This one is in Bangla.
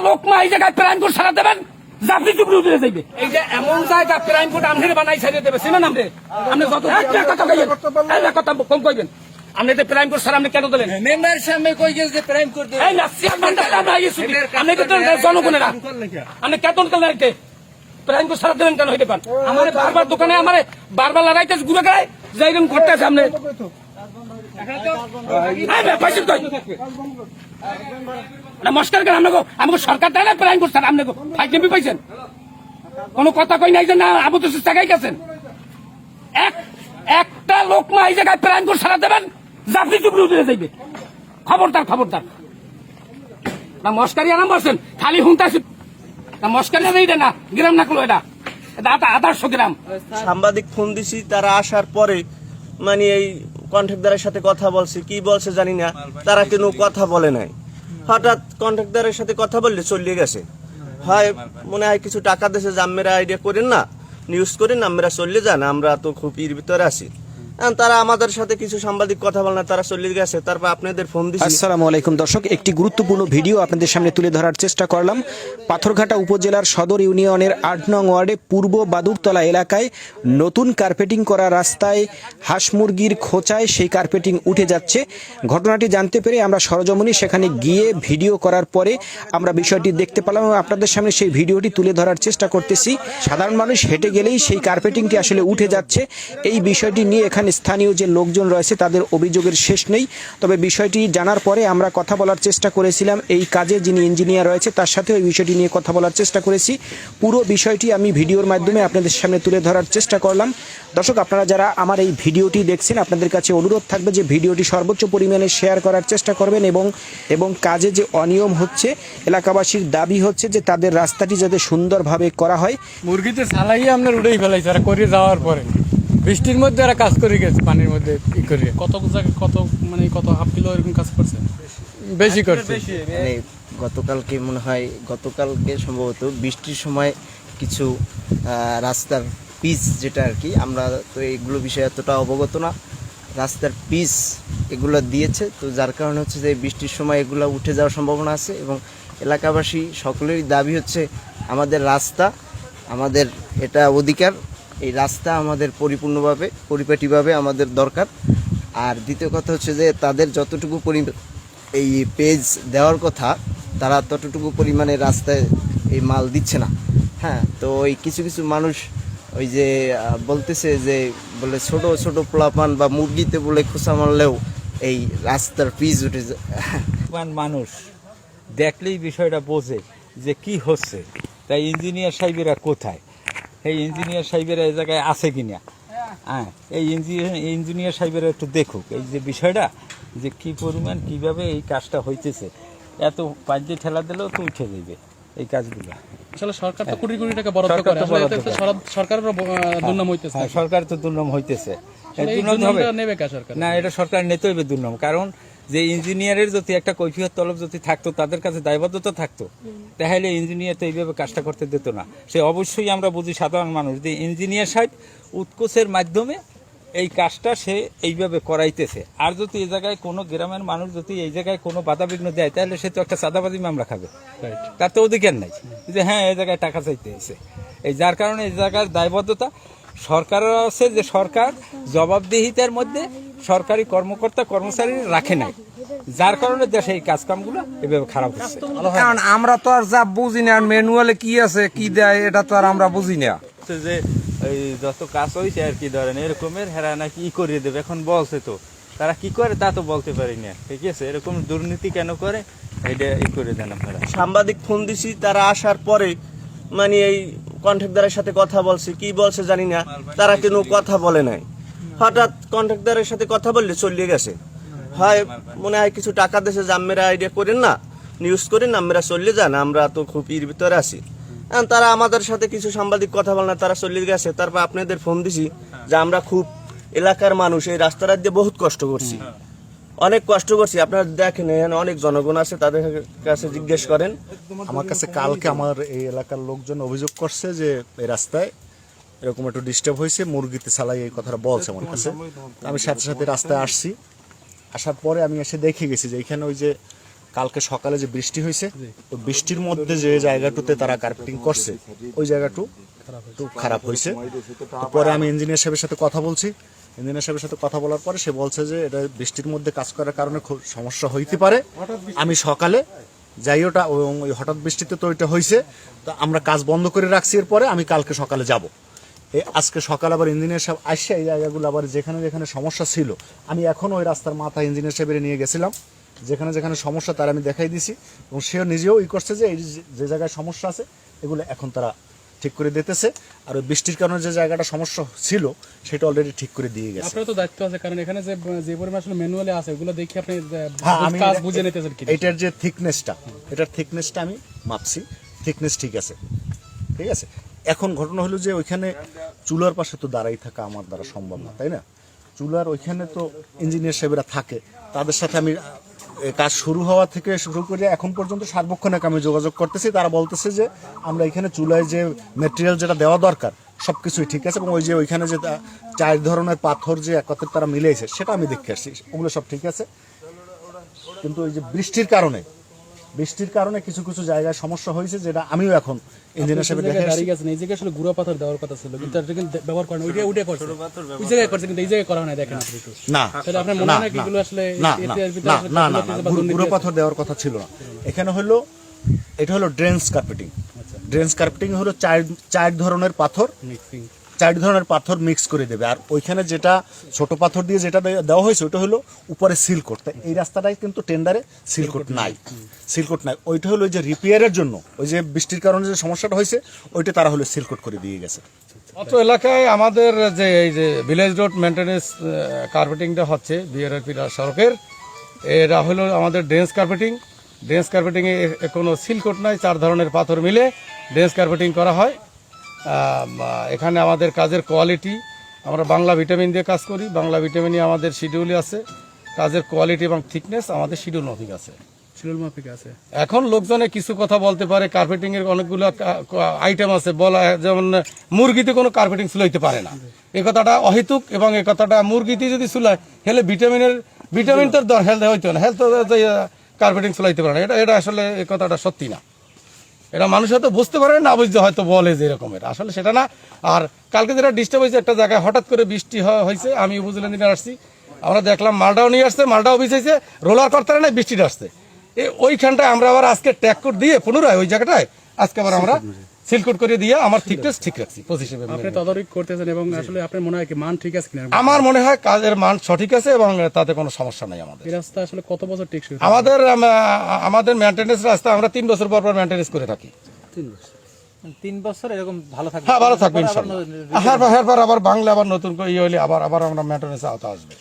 লোকমা এই জায়গায় প্রাইম কোর্ট সারা দেবেন, জাতি চুপড়ি উঠে যাইবে। এই যে এমন জায়গা প্রাইম কোর্ট আমনে বানাই ছেড়ে দেবে, চিনেন আপনি? আপনি যত কথা কইবেন, কথা কম কইবেন। আপনি তো প্রাইম কোর্ট সারা আপনি কেন দিলেন? মেম্বার সামনে কই গেছে যে প্রাইম কোর্ট এই না চেয়ারম্যানটা আমরা আইছি, আপনি তো জনগণের আপনি কেতন করলেন কে? প্রাইম কোর্ট সারা দেবেন কেন হইতে পারেন? আমার বারবার দোকানে আমার বারবার লড়াইতে ঘুরে গেলে যাইবেন করতে আছে আপনি। নমস্কার কেন আমাকে সরকার দেয় না প্রাইম কোর্ট স্যার? আপনি ফাইজলামি পাইছেন? কোনো কথা কই নাই যে না আবু তো জায়গায় গেছেন। একটা লোকমা এই জায়গায় প্রাইম কোর্ট সারা দেবেন, জাতি চুপড়ি উঠে যাইবে। খবরদার খবরদার। না মস্কারি আরাম বলছেন, খালি হুঁতাছি না। মস্কারি এইটা না, গ্রাম না করলো এটা আদর্শ গ্রাম। সাংবাদিক ফোন দিছি, তারা আসার পরে মানে এই কন্ট্রাক্টরের সাথে কথা বলছে, কি বলছে জানি না, তারা কেন কথা বলে নাই। হঠাৎ কন্ট্রাক্টরের সাথে কথা বললে চলে গেছে। হয় মনে হয় কিছু টাকা দিয়েছে যে আপনারা আইডিয়া করেন না, নিউজ করেন, আমরা চলে যান, আমরা তো খুব এর ভিতরে আছি। তারা আমাদের সাথে কিছু সাংবাদিক কথা বলে না, তারা চলে গেছে। তারপর আপনাদের ফোন দিছি। আসসালামু আলাইকুম দর্শক, একটি গুরুত্বপূর্ণ ভিডিও আপনাদের সামনে তুলে ধরার চেষ্টা করলাম। পাথরঘাটা উপজেলার সদর ইউনিয়নের ৮ নং ওয়ার্ডে পূর্ব বাদুরতলা এলাকায় নতুন কার্পেটিং করা রাস্তায় হাঁস মুরগির খোঁচায় সেই কার্পেটিং উঠে যাচ্ছে। ঘটনাটি জানতে পেরে আমরা সরজমিনে সেখানে গিয়ে ভিডিও করার পরে আমরা বিষয়টি দেখতে পেলাম এবং আপনাদের সামনে সেই ভিডিওটি তুলে ধরার চেষ্টা করতেছি। সাধারণ মানুষ হেঁটে গেলেই সেই কার্পেটিংটি আসলে উঠে যাচ্ছে। এই বিষয়টি নিয়ে এখানে স্থানীয় যে লোকজন রয়েছে তাদের অভিযোগের শেষ নেই। তবে বিষয়টি জানার পরে আমরা কথা বলার চেষ্টা করেছিলাম এই কাজে যিনি ইঞ্জিনিয়ার রয়েছে তার সাথে ওই বিষয়টি নিয়ে কথা বলার চেষ্টা করেছি। পুরো বিষয়টি আমি ভিডিওর মাধ্যমে আপনাদের সামনে তুলে ধরার চেষ্টা করলাম। দর্শক, আপনারা যারা আমার এই ভিডিওটি দেখছেন আপনাদের কাছে অনুরোধ থাকবে যে ভিডিওটি সর্বোচ্চ পরিমাণে শেয়ার করার চেষ্টা করবেন এবং কাজে যে অনিয়ম হচ্ছে এলাকাবাসীর দাবি হচ্ছে যে তাদের রাস্তাটি যাতে সুন্দরভাবে করা হয়। মুরগিতে সালাইয়ে আপনার উড়েই ফেলাইছে আর করে যাওয়ার পরে বৃষ্টির মধ্যে এরা কাজ করে গেছে, পানির মধ্যে ই করে। কত জায়গায় কত হাফ কিলো এরকম কাজ করছে? বেশি করছে। মানে গতকালকে মনে হয়, গতকালকে সম্ভবত বৃষ্টির সময় কিছু রাস্তার পিচ, যেটা আর কি, আমরা তো এগুলো বিষয়ে এতটা অবগত না, রাস্তার পিচ এগুলো দিয়েছে। তো যার কারণে হচ্ছে যে বৃষ্টির সময় এগুলো উঠে যাওয়ার সম্ভাবনা আছে। এবং এলাকাবাসী সকলেরই দাবি হচ্ছে আমাদের রাস্তা, আমাদের এটা অধিকার, এই রাস্তা আমাদের পরিপূর্ণভাবে পরিপাটিভাবে আমাদের দরকার। আর দ্বিতীয় কথা হচ্ছে যে তাদের যতটুকু এই পেজ দেওয়ার কথা তারা ততটুকু পরিমাণে রাস্তায় এই মাল দিচ্ছে না। হ্যাঁ, তো ওই কিছু কিছু মানুষ ওই যে বলতেছে যে বলে ছোট ছোট পোলাপান বা মুরগিতে বলে খোঁচা মারলেও এই রাস্তার পিচ উঠে যায়। মানুষ দেখলেই বিষয়টা বোঝে যে কি হচ্ছে। তাই ইঞ্জিনিয়ার সাহেবেরা কোথায়, এই ইঞ্জিনিয়ার সাহেবেরা এই জায়গায় আছে কিনা, হ্যাঁ এই ইঞ্জিনিয়ার সাহেবেরা একটু দেখুক এই যে বিষয়টা যে কি পরিমাণ কিভাবে এই কাজটা হইতেছে। এত পাঁচ দিয়ে ঠেলা দিলেও তো উঠে যাবে এই কাজগুলো। আসলে সরকার তো কোটি কোটি টাকা বরাদ্দ করে, সরকারের দুর্নাম হইতেছে। সরকার তো দুর্নাম হইতেছে, নেবে কা সরকার? না, এটা সরকার নিতে হইবে দুর্নাম। কারণ যে ইঞ্জিনিয়ারের যদি একটা কৈফিয়ত তলব যদি থাকতো, তাদের কাছে দায়বদ্ধতা থাকতো, তাহলে ইঞ্জিনিয়ার তো এইভাবে কাজটা করতে দিত না। সে অবশ্যই আমরা বুঝি সাধারণ মানুষ যে ইঞ্জিনিয়ার সাহেব উৎকোচের মাধ্যমে এই কাজটা সে এইভাবে করাইতেছে। আর যদি এই জায়গায় কোনো গ্রামের মানুষ যদি এই জায়গায় কোনো বাধাবিঘ্ন দেয় তাহলে সে তো একটা চাঁদাবাজি মামলা খাবে, তার তো অধিকার নাই যে হ্যাঁ এই জায়গায় টাকা চাইতে এসে। এই যার কারণে এই জায়গার দায়বদ্ধতা সরকারের আছে যে সরকার জবাবদিহিতার মধ্যে সরকারি কর্মকর্তা কর্মচারী রাখে নাই, যার কারণে দেশে এই কাজকামগুলো এভাবে খারাপ হচ্ছে। কারণ আমরা তো আর যা বুঝি না, ম্যানুয়ালে কি আছে কি দেয় এটা তো আর আমরা বুঝি না। যে এই যত কাজ হয়েছে আর কি ধরেন এরকমের হেরা নাকি ই করিয়ে দেবে, এখন বলছে তো তারা কি করে তা তো বলতে পারি না। ঠিক আছে, এরকম দুর্নীতি কেন করে এটা ই করে দেন আপনারা। সাংবাদিক ফোন দিছি, তারা আসার পরে মানে এই কন্ট্রাক্টরের সাথে কথা বলছে, কি বলছে জানি না, তারা কেন কথা বলে নাই। হঠাৎ কন্ট্রাক্টরের সাথে কথা বললে চলে গেছে। হয় মনে হয় কিছু টাকা দিয়েছে যে আপনারা আইডিয়া করেন না, নিউজ করেন, আমরা চলে যান, আমরা তো খুব এর ভিতরে আছি। তারা আমাদের সাথে কিছু সাংবাদিক কথা বলে না, তারা চলে গেছে। তারপর আপনাদের ফোন দিছি যে আমরা খুব এলাকার মানুষ, এই রাস্তাটা দিয়ে বহুত কষ্ট করছি, অনেক কষ্ট করছি। আপনারা দেখেন এখানে অনেক জনগণ আছে, তাদের কাছে জিজ্ঞেস করেন। আমার কাছে কালকে আমার এই এলাকার লোকজন অভিযোগ করছে যে এই রাস্তায় এরকম একটু ডিস্টার্ব হয়েছে, মুরগিতে সালাই, এই কথাটা বলছে আমার কাছে। আমি সাথে সাথে রাস্তায় আসছি, আসার পরে আমি এসে দেখে গেছি যে এখানে ওই যে কালকে সকালে যে বৃষ্টি হয়েছে ওই বৃষ্টির মধ্যে যে জায়গাটুতে তারা কার্পেটিং করছে ওই জায়গাটু একটু খারাপ হয়েছে। তো পরে আমি ইঞ্জিনিয়ার সাহেবের সাথে কথা বলছি, ইঞ্জিনিয়ার সাহেবের সাথে কথা বলার পরে সে বলছে যে এটা বৃষ্টির মধ্যে কাজ করার কারণে খুব সমস্যা হইতে পারে। আমি সকালে যাই ওটা ওই হঠাৎ বৃষ্টিতে তো ওইটা হয়েছে, তো আমরা কাজ বন্ধ করে রাখছি। এরপরে আমি কালকে সকালে যাব। আজকে সকালে আবার ইঞ্জিনিয়ার সাহেব আসছে এই জায়গাগুলো আবার যেখানে যেখানে সমস্যা ছিল আমি এখন ওই রাস্তার মাথা ইঞ্জিনিয়ার সাহেবের নিয়ে গেছিলাম, যেখানে যেখানে সমস্যা তার আমি দেখাই দিছি এবং সেও নিজেও করছে যে এই যে জায়গায় সমস্যা আছে এগুলো এখন তারা ঠিক করে দিতেছে। আর ওই বৃষ্টির কারণে যে জায়গাটা সমস্যা ছিল সেটা অলরেডি ঠিক করে দিয়ে গেছে। আপনার তো দায়িত্ব আছে, কারণ এখানে যে পরিমাণ আসলে ম্যানুয়ালি আছে ওগুলো দেখে আপনি হ্যাঁ, আমি কাজ বুঝে নিতেছেন কি এটার যে থিকনেসটা, এটার থিকনেসটা আমি মাপছি, থিকনেস ঠিক আছে, ঠিক আছে। এখন ঘটনা হলো যে ওইখানে চুলার পাশে তো দাঁড়াই থাকা আমার দ্বারা সম্ভব না, তাই না? চুলার ওইখানে তো ইঞ্জিনিয়ার সাহেবরা থাকে, তাদের সাথে আমি কাজ শুরু হওয়া থেকে শুরু করে এখন পর্যন্ত সার্বক্ষণিক আমি যোগাযোগ করতেছি। তারা বলতেছে যে আমরা এখানে চুলায় যে মেটেরিয়াল যেটা দেওয়া দরকার সবকিছুই ঠিক আছে এবং ওই যে ওইখানে যে 4 ধরনের পাথর যে একত্রে তারা মিলেছে সেটা আমি দেখে আসছি, ওগুলো সব ঠিক আছে। কিন্তু ওই যে বৃষ্টির কারণে কিছু কিছু জায়গায় সমস্যা হয়েছে, যেটা আমিও এখন ইঞ্জিনিয়ার সাহেব দেখে আসছি। দাঁড়িয়ে গেছেন, এই জায়গায় আসলে গুঁড়া পাথর দেওয়ার কথা ছিল, কিন্তু এটা কিন্তু ব্যবহার করেন ওইটা করছে, ওই জায়গায় করছে, কিন্তু এই জায়গায় করা হয় না। দেখেন আপনি একটু না তাহলে আপনার মনে হয় না কি এগুলো আসলে গুঁড়ো পাথর দেওয়ার কথা ছিল না। এখানে হলো এটা হলো ড্রেন্স কার্পেটিং। ড্রেন্স কার্পেটিং হলো 4 ধরনের পাথর, মিক্সিং 4 ধরনের পাথর মিক্স করে দেবে। আর ওইখানে যেটা ছোট পাথর দিয়ে যেটা দেওয়া হয়েছে ওটা হলো উপরে সিল কোট। এই রাস্তাটাই কিন্তু টেন্ডারে সিল কোট নাই, ওইটা হলো ওই যে রিপেয়ারের জন্য ওই যে বৃষ্টির কারণে যে সমস্যাটা হয়েছে ওইটা তারা হলো সিল কোট করে দিয়ে গেছে। অত এলাকায় আমাদের যে এই যে ভিলেজ রোড মেনটেন্যান্স কার্পেটিংটা হচ্ছে বিআরআরপি সড়কের, এরা হলো আমাদের ড্রেন্স কার্পেটিংয়ে কোনো সিলকোট নাই, 4 ধরনের পাথর মিলে ড্রেন্স কার্পেটিং করা হয়। এখানে আমাদের কাজের কোয়ালিটি, আমরা বাংলা ভিটামিন দিয়ে কাজ করি, বাংলা ভিটামিনই আমাদের শিডিউলে আছে। কাজের কোয়ালিটি এবং থিকনেস আমাদের শিডিউল মাফিক আছে, শিডিউল মাফিক আছে। এখন লোকজনে কিছু কথা বলতে পারে, কার্পেটিং এর অনেকগুলো আইটেম আছে বলা, যেমন মুরগিতে কোনো কার্পেটিং চুলাইতে পারে না, এই কথাটা অহেতুক। এবং এই কথাটা মুরগিতে যদি চুলায় হেলে ভিটামিন তো হেলথ হইতো না, হেলথ কার্পেটিং চুলাইতে পারে না, এটা আসলে এই কথাটা সত্যি না। এটা মানুষ হয়তো বুঝতে পারে না, বুঝতে হয়তো বলে যে এরকমের, আসলে সেটা না। আর কালকে যেটা ডিস্টার্ব হয়েছে, একটা জায়গায় হঠাৎ করে বৃষ্টি হয়েছে, আমি উপজেলা নিয়ে আসছি, আমরা দেখলাম মালটাও নিয়ে আসছে, মালটাও বিছাইছে, রোলার করতে না, বৃষ্টিটা আসছে। ওইখানটায় আমরা আবার আজকে ট্যাগ কোড দিয়ে পুনরায় ওই জায়গাটায় আজকে আবার আমরা সিলকোট করে দিয়ে আমার থিকনেস ঠিক রাখছি পজিশনে। আপনি তদারকি করতেছেন এবং আসলে আপনার মনে হয় কি মান ঠিক আছে কিনা? আমার মনে হয় কাজের মান সঠিক আছে এবং তাতে কোনো সমস্যা নাই। আমাদের এই রাস্তা আসলে কত বছর টেকসই? আমাদের মেইনটেনেন্স রাস্তা আমরা 3 বছর পর মেইনটেনেন্স করে থাকি। 3 বছর এরকম ভালো থাকবে। হ্যাঁ, ভালো থাকবে ইনশাআল্লাহ। হ্যাঁ, আবার বাংলা আবার নতুন করে হইলে আবার আমরা মেইনটেনেন্স আওতা আসবে।